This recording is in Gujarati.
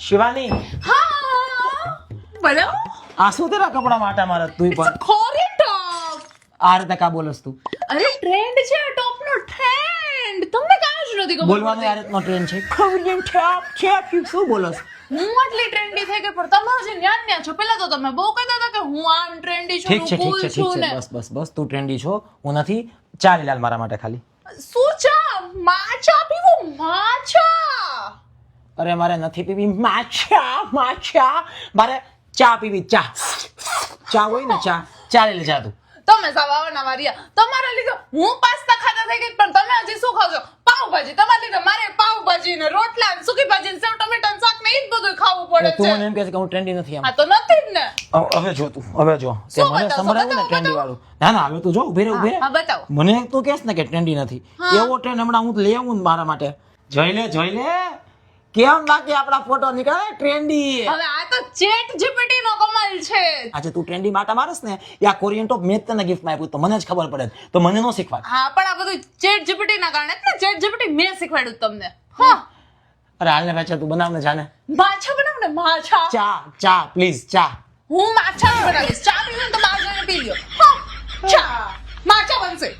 શિવાની हाँ बोलो આ શું તેરા કપડા માટા મારે તું પણ खोरी टॉप આ રીતે કા બોલસ તું अरे ट्रेंड છે ટોપ નો ટ્રેન્ડ તમને કાં જ નથી ખબર બોલવાનો આ રીતનો ટ્રેન્ડ છે ખબર ઠાપ ઠાપ શું બોલસ હું આટલી ટ્રેન્ડી થઈ ગઈ પણ તમે હજી ન્યા છો પેલા તો તમે બહુ કહેતા હતા કે હું આમ ટ્રેન્ડી છું ઠીક છે હું ઠીક છે cool ઠીક છું છે ને બસ બસ બસ તું ટ્રેન્ડી છો હું નથી ચાલી લાલ મારા માટે ખાલી શું ચા માચા પીવું માચા અરે મારે નથી પીવી માછા મારે ચા પીવી ચા ચા હોય ને ચા લઈ લે જા તું તમે સવારના વારિયા તમારા લીધે હું પાસ્તા ખાતા થઈ ગઈ પણ તમે હજી શું ખાવ છો પાવભાજી તમારા લીધે મારે પાવભાજી ને રોટલા ને સૂકી ભાજી ને સેવ ટમેટા ને શાક ને ઈ જ બધું ખાવું પડે તું છે મને એમ કહે છે કે હું ટ્રેન્ડી નથી એમ આ તો નથી જ ને હવે જો તું હવે જો તે શું મને બતાવશો? સંભળાવ્યું ને બતાવો, ટ્રેન્ડી વાળું ના ના હવે તું જો ઉભી રહે ઉભી હા રહે બતાવો મને તું કહેશ ને કે ટ્રેન્ડી નથી એવો ટ્રેન્ડ હમણાં હું લઈ આવું ને મારા માટે જોઈ લે કેમ બાકી આપણા ફોટો નીકળે ટ્રેન્ડી હવે આ તો ચેટ જીપીટી નો કમાલ છે આજે તું ટ્રેન્ડી માટા મારસ ને યા કોરિયન ટોપ મેં જ તને ગિફ્ટમાં આપ્યું તો મને જ ખબર પડે તો મને નો શીખવાડ હા પણ આ બધું ચેટ જીપીટી ના કારણે જ ને ચેટ જીપીટી મેં શીખવાડ્યું તમને હા અરે હાલને પાછા તું બનાવ ને જાને માછા બનાવ ને માછા ચા પ્લીઝ ચા હું માછા જ બનાવીશ ચા પીવું ને તો બહાર જઈને પી લ્યો હા ચા માછા બનશે